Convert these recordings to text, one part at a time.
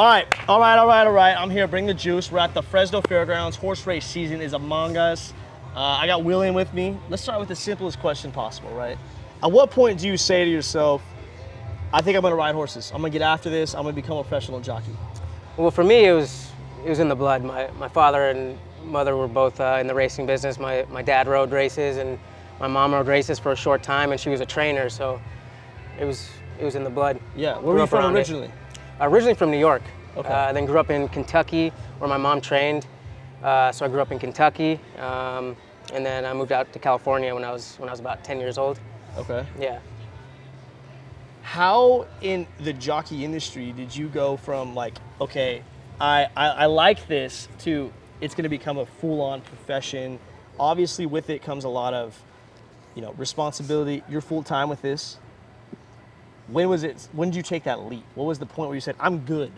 All right. I'm here. Bring the juice. We're at the Fresno Fairgrounds. Horse race season is among us. I got William with me. Let's start with the simplest question possible, right? At what point do you say to yourself, I think I'm going to ride horses. I'm going to get after this. I'm going to become a professional jockey? Well, for me, it was in the blood. My father and mother were both in the racing business. My dad rode races, and my mom rode races for a short time, and she was a trainer, so it was in the blood. Yeah. Where were you from originally? Originally from New York. Okay. Then grew up in Kentucky, where my mom trained. So I grew up in Kentucky, and then I moved out to California when I was about 10 years old. Okay. Yeah. How in the jockey industry did you go from like, okay, I like this, to it's going to become a full-on profession? Obviously, with it comes a lot of, responsibility. You're full-time with this. When did you take that leap? What was the point where you said, I'm good?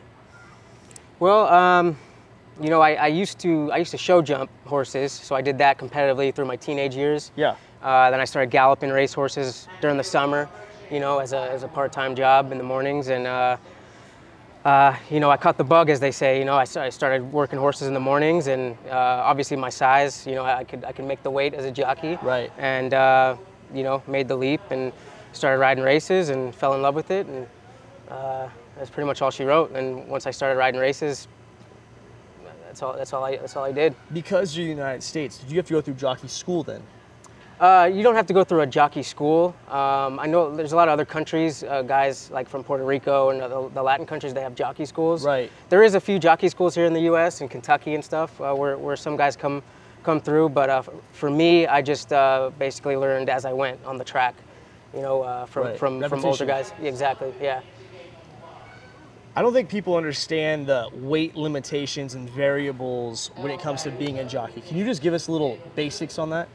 Well, I used to show jump horses, so I did that competitively through my teenage years. Yeah. Then I started galloping race horses during the summer, as a part-time job in the mornings, and I caught the bug, as they say. I started working horses in the mornings, and obviously my size, I could make the weight as a jockey. Right. And made the leap and started riding races and fell in love with it, and that's pretty much all she wrote. And once I started riding races, that's all I did. Because you're in the United States, did you have to go through jockey school then? You don't have to go through a jockey school. I know there's a lot of other countries, guys like from Puerto Rico and the Latin countries, they have jockey schools. Right. There is a few jockey schools here in the U.S. and Kentucky and stuff, where some guys come through. But for me, I just basically learned as I went on the track. From older guys. Exactly. Yeah. I don't think people understand the weight limitations and variables when it comes to being a jockey. Can you just give us a little basics on that?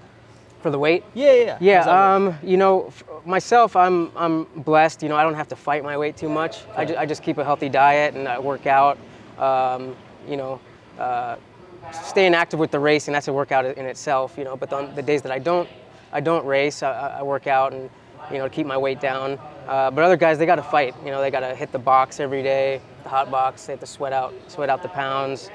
For the weight? Yeah. Yeah. Myself, I'm blessed. I don't have to fight my weight too much. Okay. I just keep a healthy diet and I work out. Staying active with the racing, that's a workout in itself. But on the days that I don't race, I work out and keep my weight down. But other guys, they got to fight. They got to hit the box every day, the hot box. They have to sweat out the pounds.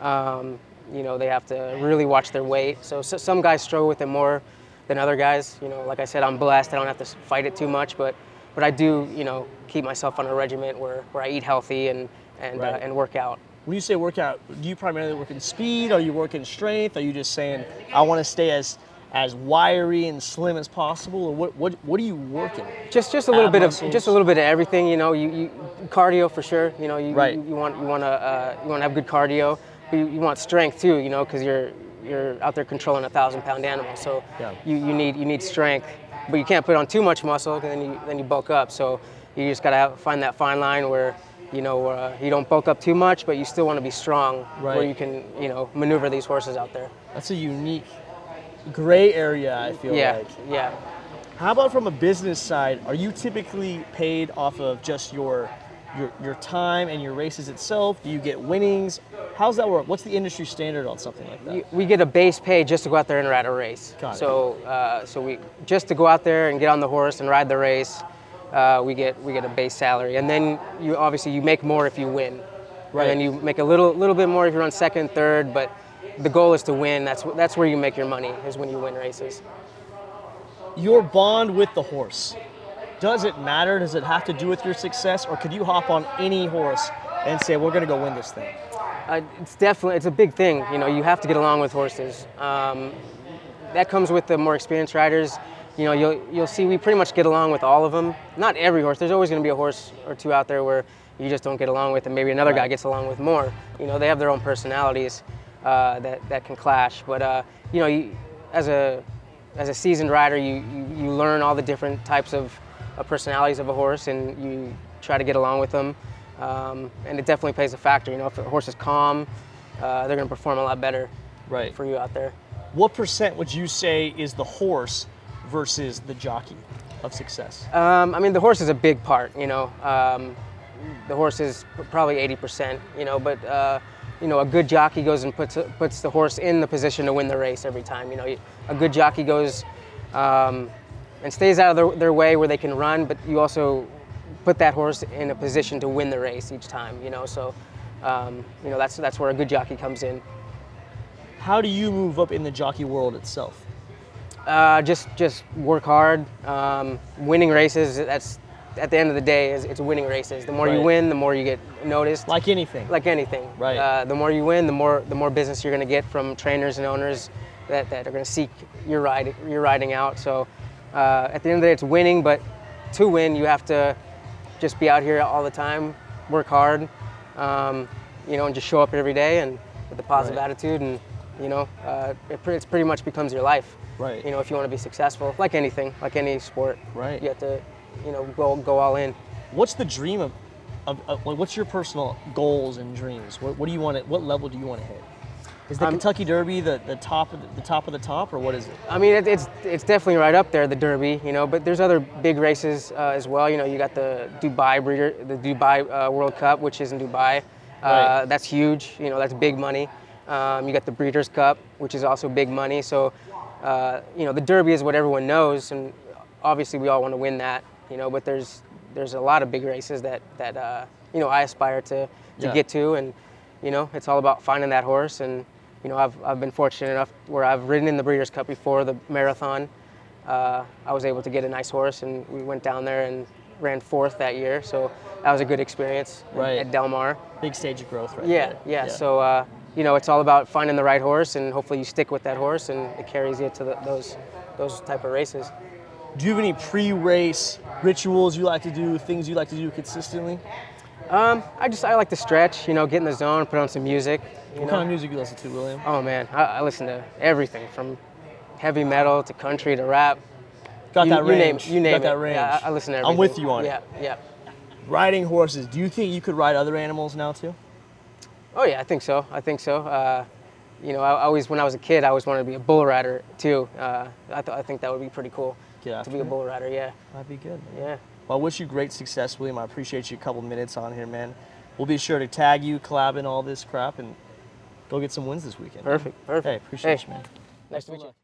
They have to really watch their weight. So some guys struggle with it more than other guys. Like I said, I'm blessed. I don't have to fight it too much, but I do, keep myself on a regiment where I eat healthy and work out. When you say workout, do you primarily work in speed? Are you working strength? Are you just saying, I want to stay as wiry and slim as possible, or what are you working? Just a little bit of everything. You cardio for sure. Right. You want to have good cardio. But you want strength too. Because you're out there controlling a 1,000-pound animal. So yeah. you need strength, but you can't put on too much muscle, because then you bulk up. So you just gotta find that fine line where you don't bulk up too much, but you still want to be strong, right, where you can maneuver these horses out there. That's a unique gray area, I feel like. Yeah. How about from a business side? Are you typically paid off of just your time and your races itself? Do you get winnings? How's that work? What's the industry standard on something like that? We get a base pay just to go out there and ride a race. Got it. So we just to go out there and get on the horse and ride the race, we get a base salary, and then you make more if you win. Right. And then you make a little bit more if you're on second, third, but the goal is to win. That's where you make your money, is when you win races. Your bond with the horse, does it matter? Does it have to do with your success, or could you hop on any horse and say, we're going to go win this thing? It's a big thing. You have to get along with horses. That comes with the more experienced riders. You'll see we pretty much get along with all of them. Not every horse. There's always going to be a horse or two out there where you just don't get along with, and maybe another guy gets along with more. They have their own personalities that can clash. But as a seasoned rider, you learn all the different types of personalities of a horse, and you try to get along with them. And it definitely plays a factor. If a horse is calm, they're going to perform a lot better for you out there. What percent would you say is the horse versus the jockey of success? The horse is a big part. The horse is probably 80%. But a good jockey goes and puts the horse in the position to win the race every time. A good jockey goes and stays out of their way where they can run, but you also put that horse in a position to win the race each time. So that's where a good jockey comes in. How do you move up in the jockey world itself? Just work hard. Winning races, that's at the end of the day, it's winning races. The more you win, the more you get noticed. Like anything. Like anything. Right. The more you win, the more business you're going to get from trainers and owners that are going to seek your riding out. So at the end of the day, it's winning. But to win, you have to just be out here all the time, work hard, and just show up every day and with a positive attitude, and it pretty much becomes your life. Right. If you want to be successful, like anything, like any sport, right, you have to, go all in. What's the dream of what's your personal goals and dreams? What do you want? What level do you want to hit? Is the Kentucky Derby the top of the top, or what is it? I mean, it's definitely right up there, the Derby, but there's other big races as well. You got the Dubai World Cup, which is in Dubai. Right. That's huge. That's big money. You got the Breeders' Cup, which is also big money. So, the Derby is what everyone knows, and obviously we all want to win that. But there's a lot of big races that I aspire to get to, and it's all about finding that horse. And I've been fortunate enough where I've ridden in the Breeders' Cup before, the marathon. I was able to get a nice horse, and we went down there and ran 4th that year. So that was a good experience at Del Mar. Big stage of growth, right? Yeah. So it's all about finding the right horse, and hopefully you stick with that horse, and it carries you to those type of races. Do you have any pre-race rituals you like to do, things you like to do consistently? I like to stretch, get in the zone, put on some music. What kind of music you listen to, William? Oh man, I listen to everything from heavy metal to country to rap. Got that range. You name it. That range. Yeah, I listen to everything. I'm with you on it. Yeah. Riding horses. Do you think you could ride other animals now too? Oh yeah, I think so. I I always, when I was a kid, I always wanted to be a bull rider too. I think that would be pretty cool to be a bull rider. Yeah. That'd be good, man. Yeah. Well, I wish you great success, William. I appreciate you a couple minutes on here, man. We'll be sure to tag you, collab, and all this crap, and go get some wins this weekend. Perfect. Hey, appreciate you, man. Nice to meet you.